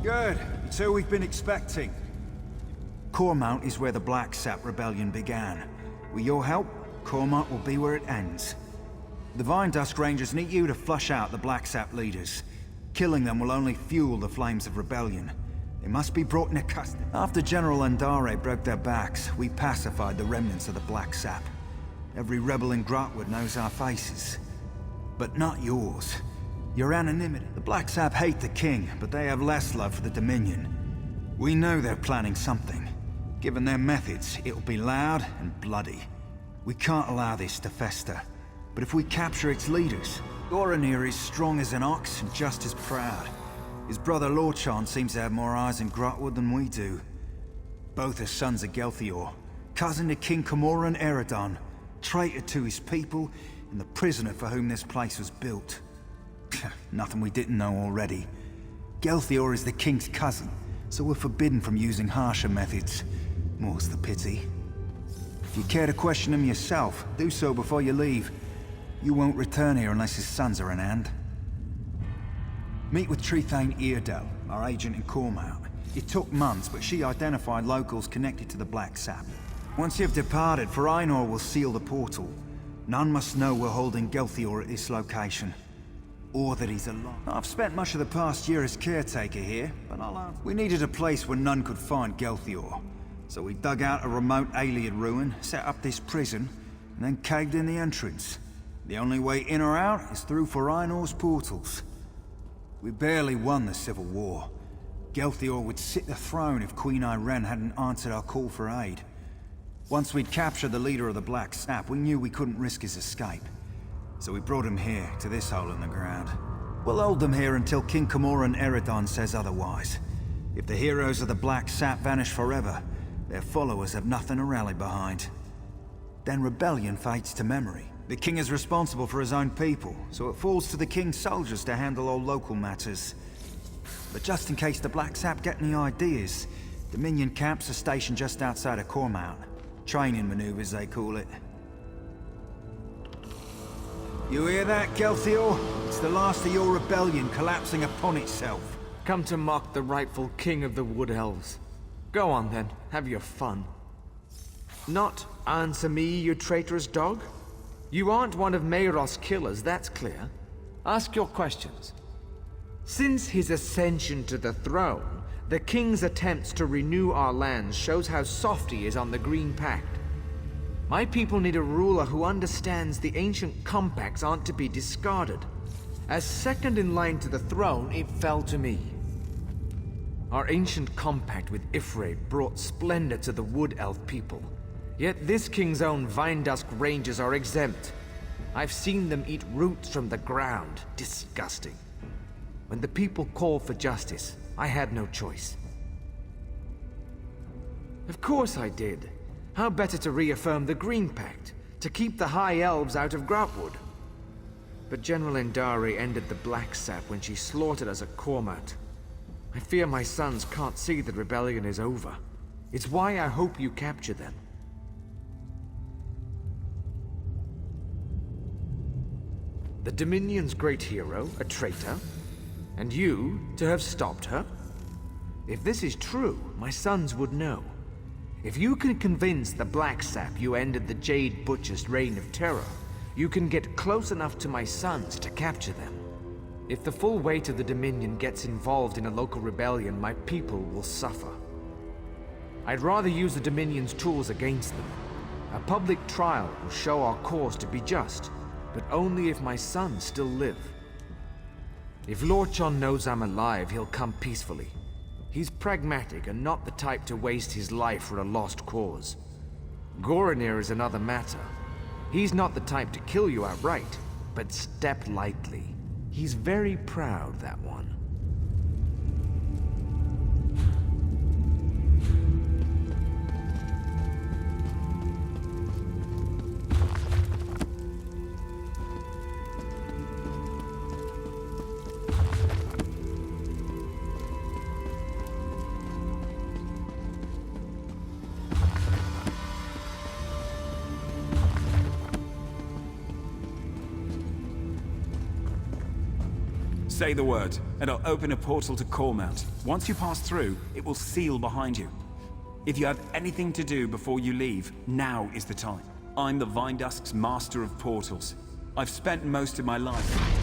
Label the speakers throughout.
Speaker 1: Good. It's who we've been expecting. Cormount is where the Black Sap Rebellion began. With your help, Cormount will be where it ends. The Vine Dusk Rangers need you to flush out the Black Sap leaders. Killing them will only fuel the flames of rebellion. They must be brought into custody. After General Andare broke their backs, we pacified the remnants of the Black Sap. Every rebel in Grotwood knows our faces. But not yours. Your anonymity. The Black Sap hate the king, but they have less love for the Dominion. We know they're planning something. Given their methods, it'll be loud and bloody. We can't allow this to fester. But if we capture its leaders, Orrery is strong as an ox and just as proud. His brother Lorchan seems to have more eyes in Grotwood than we do. Both are sons of Gelthior, cousin to King Camoran Eredon, traitor to his people, and the prisoner for whom this place was built. Nothing we didn't know already. Gelthior is the king's cousin, so we're forbidden from using harsher methods. More's the pity. If you care to question him yourself, do so before you leave. You won't return here unless his sons are in hand. Meet with Trethane Eardell, our agent in Cormount. It took months, but she identified locals connected to the Black Sap. Once you've departed, Forainor will seal the portal. None must know we're holding Gelthior at this location. Or that he's alive. I've spent much of the past year as caretaker here, but I'll answer. We needed a place where none could find Gelthior. So we dug out a remote alien ruin, set up this prison, and then caved in the entrance. The only way in or out is through Forainor's portals. We barely won the Civil War. Gelthior would sit the throne if Queen Irene hadn't answered our call for aid. Once we'd captured the leader of the Black Sap, we knew we couldn't risk his escape. So we brought him here, to this hole in the ground. We'll hold them here until King Camoran Eredon says otherwise. If the heroes of the Black Sap vanish forever, their followers have nothing to rally behind. Then rebellion fades to memory. The king is responsible for his own people, so it falls to the king's soldiers to handle all local matters. But just in case the Black Sap get any ideas, Dominion camps are stationed just outside of Cormount. Training maneuvers, they call it. You hear that, Gelthior? It's the last of your rebellion collapsing upon itself.
Speaker 2: Come to mock the rightful king of the Wood Elves. Go on then, have your fun. Not answer me, you traitorous dog? You aren't one of Mayros' killers, that's clear. Ask your questions. Since his ascension to the throne, the king's attempts to renew our lands shows how soft he is on the Green Pact. My people need a ruler who understands the ancient compacts aren't to be discarded. As second in line to the throne, it fell to me. Our ancient compact with Ifre brought splendor to the Wood Elf people. Yet this king's own Vine Dusk Rangers are exempt. I've seen them eat roots from the ground. Disgusting. When the people called for justice, I had no choice. Of course I did. How better to reaffirm the Green Pact, to keep the High Elves out of Grotwood? But General Endari ended the Black Sap when she slaughtered us at Cormount. I fear my sons can't see that rebellion is over. It's why I hope you capture them. The Dominion's great hero, a traitor, and you to have stopped her? If this is true, my sons would know. If you can convince the Black Sap you ended the Jade Butcher's reign of terror, you can get close enough to my sons to capture them. If the full weight of the Dominion gets involved in a local rebellion, my people will suffer. I'd rather use the Dominion's tools against them. A public trial will show our cause to be just, but only if my sons still live. If Lorchan knows I'm alive, he'll come peacefully. He's pragmatic and not the type to waste his life for a lost cause. Goranir is another matter. He's not the type to kill you outright, but step lightly. He's very proud, that one.
Speaker 3: Say the word, and I'll open a portal to Cormount. Once you pass through, it will seal behind you. If you have anything to do before you leave, now is the time. I'm the Vindusk's Master of Portals. I've spent most of my life.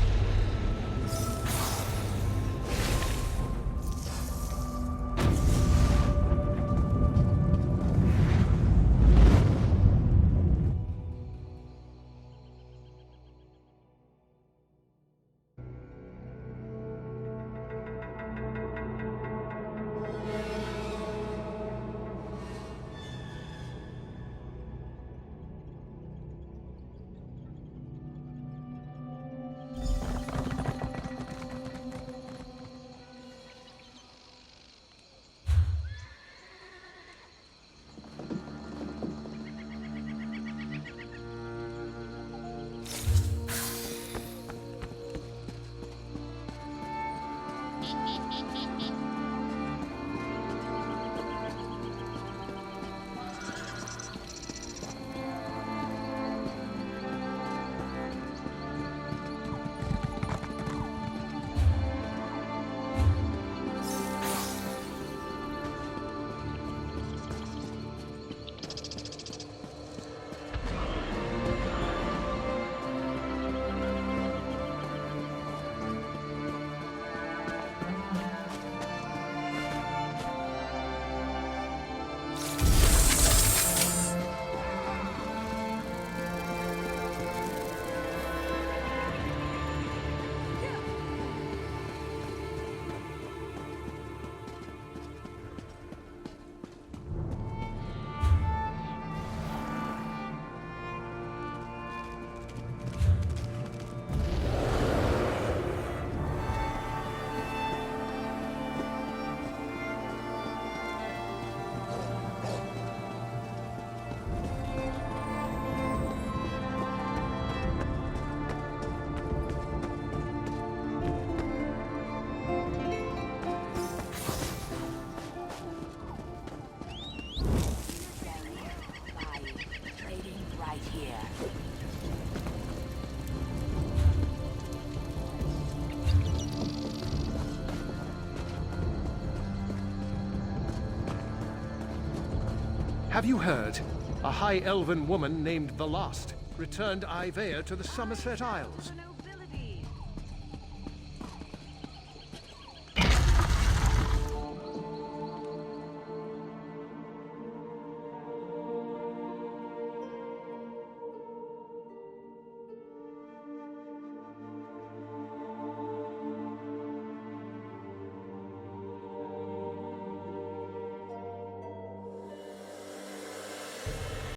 Speaker 4: Have you heard? A high elven woman named the Lost returned Ivea to the Somerset Isles.